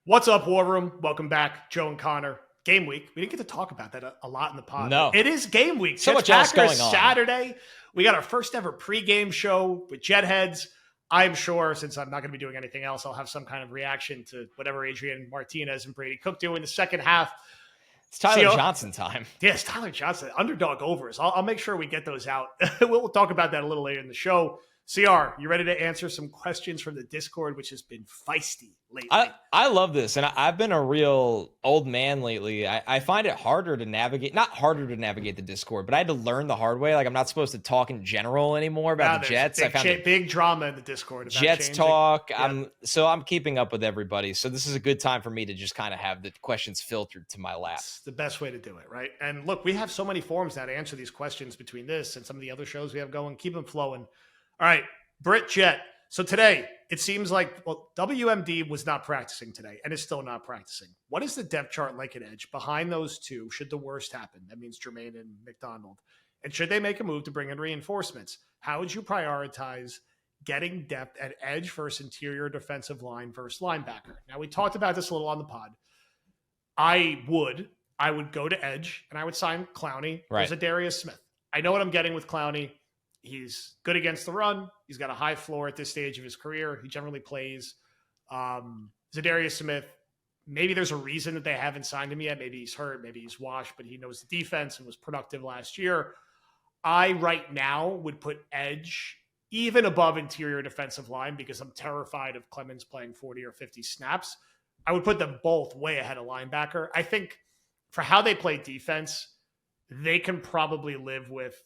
What's up, War Room? Welcome back, Joe and Connor. Game week. We didn't get to talk about that a lot in the pod. No. It is game week. So Jets much else Packers going on. Saturday. We got our first ever pregame show with Jetheads. I'm sure, since I'm not going to be doing anything else, I'll have some kind of reaction to whatever Adrian Martinez and Brady Cook do in the second half. It's Tyler Johnson time. Yes, Tyler Johnson. Underdog overs. I'll make sure we get those out. We'll talk about that a little later in the show. CR, you ready to answer some questions from the Discord, which has been feisty lately? I love this, and I've been a real old man lately. I find it harder to navigate, not harder to navigate the Discord, but I had to learn the hard way. Like, I'm not supposed to talk in general anymore about the Jets. I found big drama in the Discord about Jets changing. talk. Yeah. I'm keeping up with everybody. So this is a good time for me to just kind of have the questions filtered to my lap. It's the best way to do it, right? And look, we have so many forums now to answer these questions between this and some of the other shows we have going. Keep them flowing. All right, Brit Jet. So today, it seems like, WMD was not practicing today and is still not practicing. What is the depth chart like at edge behind those two should the worst happen? That means Jermaine and McDonald. And should they make a move to bring in reinforcements? How would you prioritize getting depth at edge versus interior defensive line versus linebacker? Now, we talked about this a little on the pod. I would go to edge and I would sign Clowney. Right. There's a Darius Smith. I know what I'm getting with Clowney. He's good against the run. He's got a high floor at this stage of his career. He generally plays. Zadarius Smith, maybe there's a reason that they haven't signed him yet. Maybe he's hurt. Maybe he's washed, but he knows the defense and was productive last year. I, right now, would put edge even above interior defensive line because I'm terrified of Clemens playing 40 or 50 snaps. I would put them both way ahead of linebacker. I think for how they play defense, they can probably live with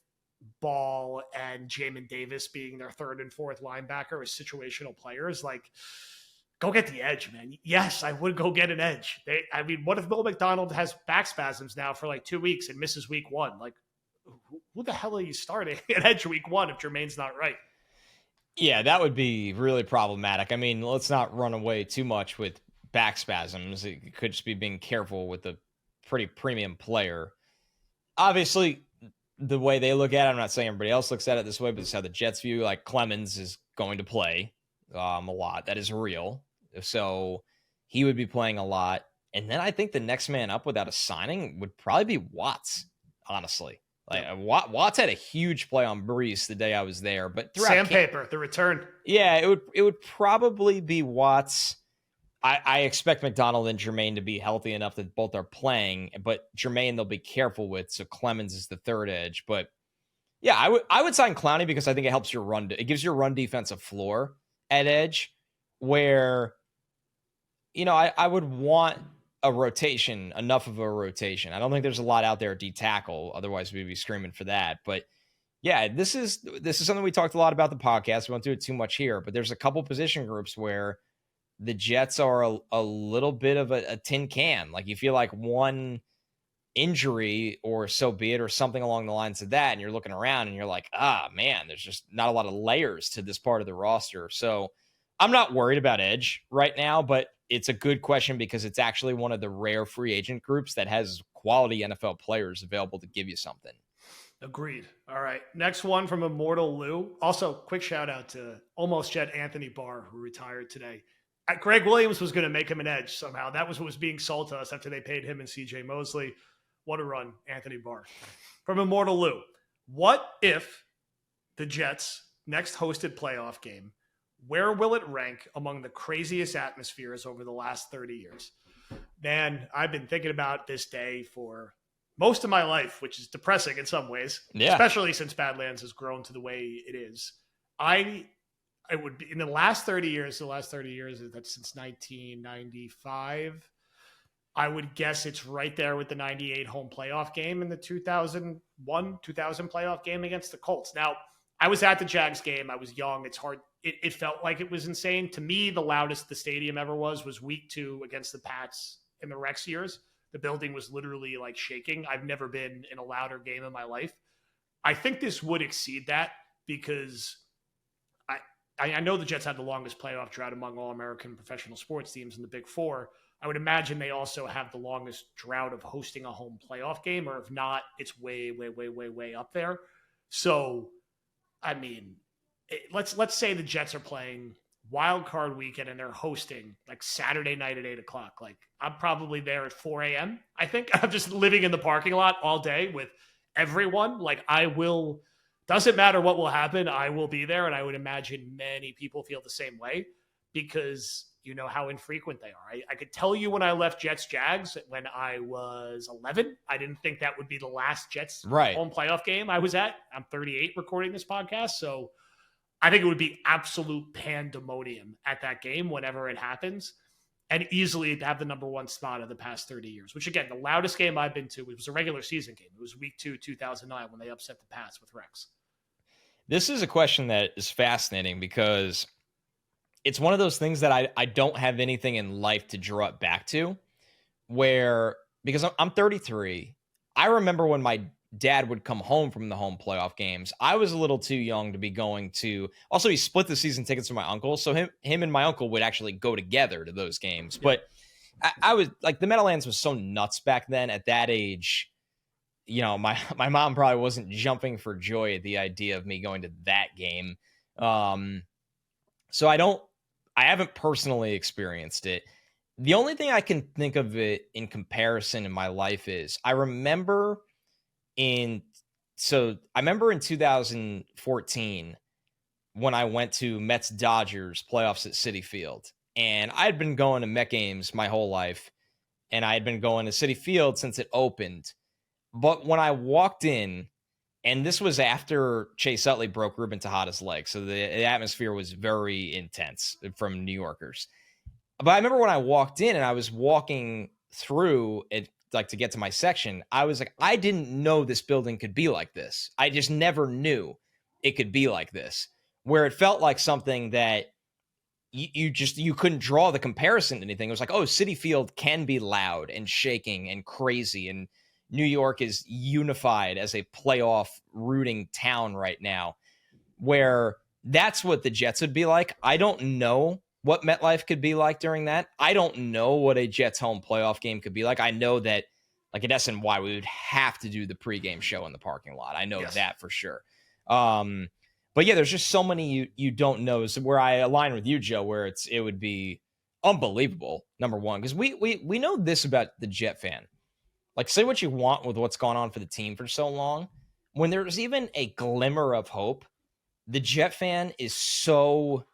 Ball and Jamin Davis being their third and fourth linebacker as situational players. Like, go get the edge, man. Yes, I would go get an edge. What if Bill McDonald has back spasms now for like 2 weeks and misses week one? Like, who the hell are you starting at edge week one if Jermaine's not right? Yeah, that would be really problematic. I mean, let's not run away too much with back spasms. It could just be being careful with a pretty premium player. Obviously, the way they look at it, I'm not saying everybody else looks at it this way, but it's how the Jets view, like, Clemens is going to play a lot. That is real. So he would be playing a lot. And then I think the next man up without a signing would probably be Watts, honestly. Like, Watts had a huge play on Brees the day I was there, but Sandpaper, the return. Yeah, it would probably be Watts. I expect McDonald and Jermaine to be healthy enough that both are playing, but Jermaine they'll be careful with. So Clemens is the third edge. But yeah, I would sign Clowney because I think it helps your run. It gives your run defense a floor at edge where, I would want a rotation, enough of a rotation. I don't think there's a lot out there at D tackle. Otherwise we'd be screaming for that. But yeah, this is something we talked a lot about the podcast. We won't do it too much here, but there's a couple position groups where the Jets are a little bit of a tin can. Like, you feel like one injury or so be it, or something along the lines of that, and you're looking around and you're like, man, there's just not a lot of layers to this part of the roster. So I'm not worried about edge right now, but it's a good question because it's actually one of the rare free agent groups that has quality NFL players available to give you something. Agreed. All right. Next one from Immortal Lou. Also, quick shout out to almost Jet Anthony Barr, who retired today. Greg Williams was going to make him an edge somehow. That was what was being sold to us after they paid him and CJ Mosley. What a run, Anthony Barr. From Immortal Lou. What if the Jets' next hosted playoff game, where will it rank among the craziest atmospheres over the last 30 years? Man, I've been thinking about this day for most of my life, which is depressing in some ways, especially since Badlands has grown to the way it is. It would be in the last 30 years, that's since 1995. I would guess it's right there with the 98 home playoff game and the 2000 playoff game against the Colts. Now, I was at the Jags game. I was young. It's hard. It felt like it was insane. To me, the loudest the stadium ever was week 2 against the Pats in the Rex years. The building was literally like shaking. I've never been in a louder game in my life. I think this would exceed that because I know the Jets had the longest playoff drought among all American professional sports teams in the Big Four. I would imagine they also have the longest drought of hosting a home playoff game, or if not, it's way, way, way, way, way up there. So, I mean, let's say the Jets are playing wild card weekend and they're hosting like Saturday night at 8 o'clock. Like I'm probably there at 4 a.m. I think I'm just living in the parking lot all day with everyone. Like I will, doesn't matter what will happen. I will be there. And I would imagine many people feel the same way because you know how infrequent they are. I could tell you when I left Jets Jags when I was 11, I didn't think that would be the last Jets home playoff game I was at. I'm 38 recording this podcast. So I think it would be absolute pandemonium at that game whenever it happens and easily have the number one spot of the past 30 years, which again, the loudest game I've been to was a regular season game. It was week 2, 2009 when they upset the Pats with Rex. This is a question that is fascinating because it's one of those things that I don't have anything in life to draw it back to where, because I'm 33, I remember when my dad would come home from the home playoff games. I was a little too young to be going to, also he split the season tickets with my uncle. So him and my uncle would actually go together to those games. Yeah. But I was like, the Meadowlands was so nuts back then at that age. You know, my mom probably wasn't jumping for joy at the idea of me going to that game. So I haven't personally experienced it. The only thing I can think of it in comparison in my life is I remember in 2014 when I went to Mets Dodgers playoffs at Citi Field, and I had been going to Met games my whole life, and I had been going to Citi Field since it opened. But when I walked in, and this was after Chase Utley broke Ruben Tejada's leg, so the atmosphere was very intense from New Yorkers. But I remember when I walked in and I was walking through it, like to get to my section, I was like, I didn't know this building could be like this. I just never knew it could be like this, where it felt like something that you couldn't draw the comparison to anything. It was like, oh, Citi Field can be loud and shaking and crazy, and New York is unified as a playoff rooting town right now, where that's what the Jets would be like. I don't know what MetLife could be like during that. I don't know what a Jets home playoff game could be like. I know that, like at SNY, we would have to do the pregame show in the parking lot. I know that for sure. But yeah, there's just so many you don't know. So where I align with you, Joe, where it would be unbelievable, number one, because we know this about the Jet fan. Like, say what you want with what's gone on for the team for so long. When there's even a glimmer of hope, the Jet fan is so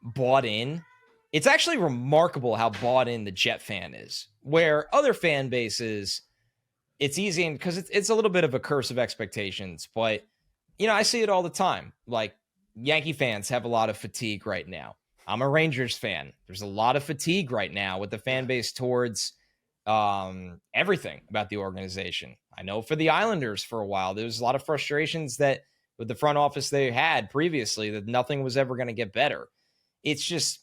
bought in. It's actually remarkable how bought in the Jet fan is, where other fan bases, it's easy because it's a little bit of a curse of expectations. But, you know, I see it all the time. Like, Yankee fans have a lot of fatigue right now. I'm a Rangers fan. There's a lot of fatigue right now with the fan base towards everything about the organization. I know for the Islanders for a while, there was a lot of frustrations that with the front office they had previously that nothing was ever going to get better. It's just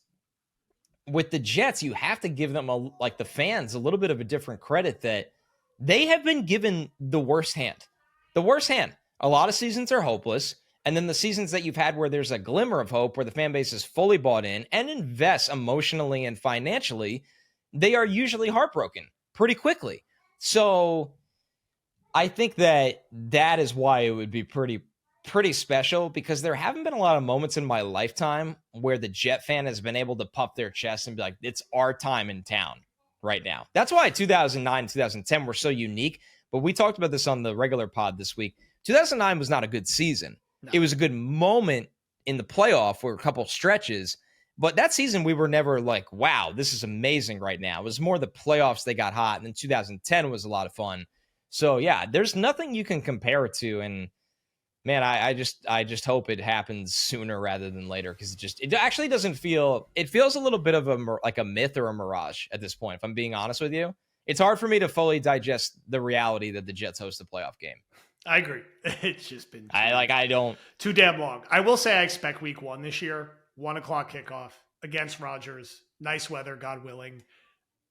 with the Jets, you have to give them like the fans a little bit of a different credit that they have been given the worst hand. The worst hand. A lot of seasons are hopeless. And then the seasons that you've had where there's a glimmer of hope, where the fan base is fully bought in and invests emotionally and financially, they are usually heartbroken pretty quickly. So I think that is why it would be pretty special, because there haven't been a lot of moments in my lifetime where the Jet fan has been able to puff their chest and be like, it's our time in town right now. That's why 2009, 2010 were so unique. But we talked about this on the regular pod this week. 2009 was not a good season. No. It was a good moment in the playoff for a couple stretches. But that season, we were never like, wow, this is amazing right now. It was more the playoffs that got hot. And then 2010 was a lot of fun. So, yeah, there's nothing you can compare it to. And, man, I just hope it happens sooner rather than later, because it actually doesn't feel – it feels a little bit of a myth or a mirage at this point, if I'm being honest with you. It's hard for me to fully digest the reality that the Jets host a playoff game. I agree. It's just been too damn long. I will say I expect week 1 this year. 1:00 kickoff against Rodgers. Nice weather, God willing.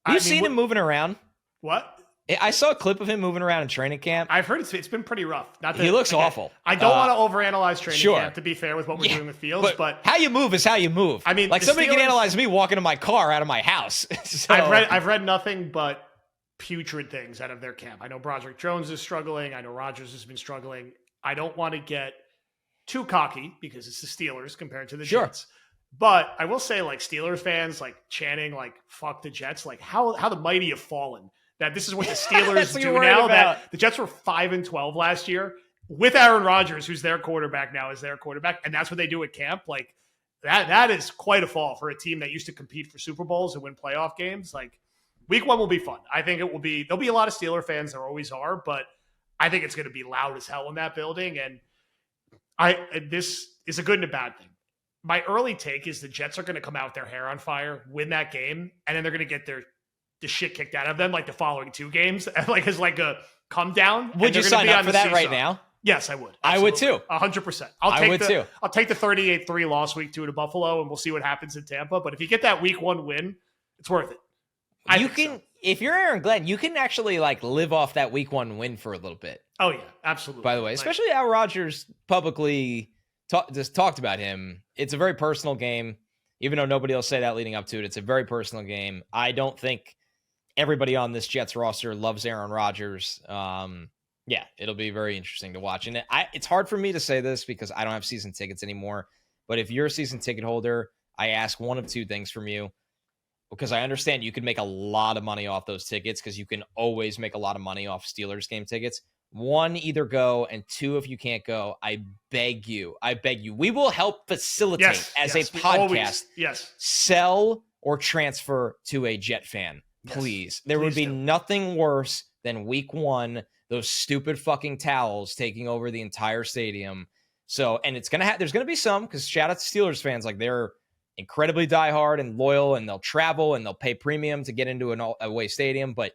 You've seen him moving around? What? I saw a clip of him moving around in training camp. I've heard it's been pretty rough. He looks awful. I don't want to overanalyze training camp, to be fair with what we're doing with Fields, but how you move is how you move. I mean, like somebody can analyze me walking to my car out of my house. So. I've read nothing but putrid things out of their camp. I know Broderick Jones is struggling. I know Rodgers has been struggling. I don't want to get too cocky because it's the Steelers compared to the Jets. But I will say, like, Steelers fans, like, chanting, like, fuck the Jets, like, how the mighty have fallen. That this is what the Steelers what do you're now. worried about. That the Jets were 5-12 last year with Aaron Rodgers, who's their quarterback now, is their quarterback. And that's what they do at camp. Like, that is quite a fall for a team that used to compete for Super Bowls and win playoff games. Like, week one will be fun. I think it will be, there'll be a lot of Steeler fans, there always are, but I think it's going to be loud as hell in that building. And this is a good and a bad thing. My early take is the Jets are going to come out with their hair on fire, win that game, and then they're going to get the shit kicked out of them like the following two games, like as like a come down. Would you sign up for that right now? Yes, I would. I would too. 100%. I would too. I'll take the 38-3 loss week 2 to Buffalo, and we'll see what happens in Tampa. But if you get that week 1 win, it's worth it. You can, if you're Aaron Glenn, you can actually like live off that week 1 win for a little bit. Oh yeah, absolutely. By the way, especially how Rodgers publicly just talked about him. It's a very personal game, even though nobody will say that leading up to it. It's a very personal game. I don't think everybody on this Jets roster loves Aaron Rodgers. Yeah, it'll be very interesting to watch. And it's hard for me to say this because I don't have season tickets anymore. But if you're a season ticket holder, I ask one of two things from you, because I understand you could make a lot of money off those tickets, because you can always make a lot of money off Steelers game tickets. One, either go, and two, if you can't go, I beg you, we will help facilitate a podcast. Sell or transfer to a Jet fan, please. There would be nothing worse than week 1, those stupid fucking towels taking over the entire stadium. So, and it's gonna there's gonna be some, because shout out to Steelers fans, like they're incredibly diehard and loyal, and they'll travel and they'll pay premium to get into an away stadium. But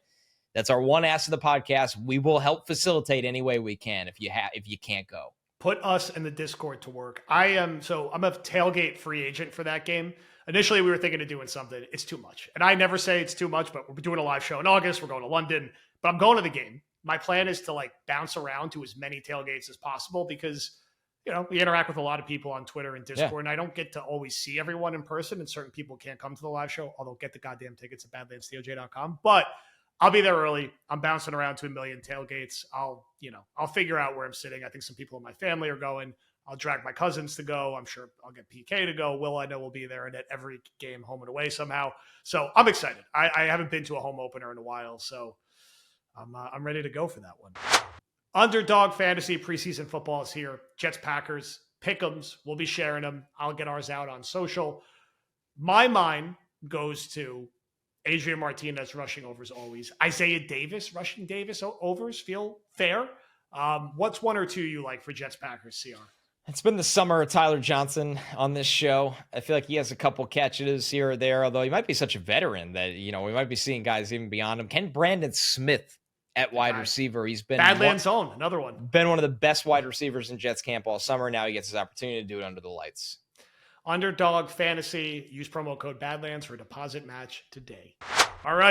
that's our one ask of the podcast. We will help facilitate any way we can if you can't go. Put us in the Discord to work. I'm a tailgate free agent for that game. Initially, we were thinking of doing something. It's too much. And I never say it's too much, but we're doing a live show in August. We're going to London, but I'm going to the game. My plan is to like bounce around to as many tailgates as possible, because we interact with a lot of people on Twitter and Discord, and I don't get to always see everyone in person, and certain people can't come to the live show, although get the goddamn tickets at badlandsdoj.com. But I'll be there early. I'm bouncing around to a million tailgates. I'll figure out where I'm sitting. I think some people in my family are going. I'll drag my cousins to go. I'm sure I'll get PK to go. Will, I know, will be there, and at every game, home and away somehow. So I'm excited. I haven't been to a home opener in a while, so I'm ready to go for that one. Underdog Fantasy preseason football is here. Jets, Packers, pick'ems. We'll be sharing them. I'll get ours out on social. My mind goes to Adrian Martinez rushing overs always. Isaiah Davis rushing overs feel fair. What's one or two you like for Jets, Packers, CR? It's been the summer of Tyler Johnson on this show. I feel like he has a couple catches here or there, although he might be such a veteran that, we might be seeing guys even beyond him. Ken Brandon Smith at wide receiver. He's been Badlands own, another one. Been one of the best wide receivers in Jets camp all summer. Now he gets his opportunity to do it under the lights. Underdog Fantasy. Use promo code Badlands for a deposit match today. All right.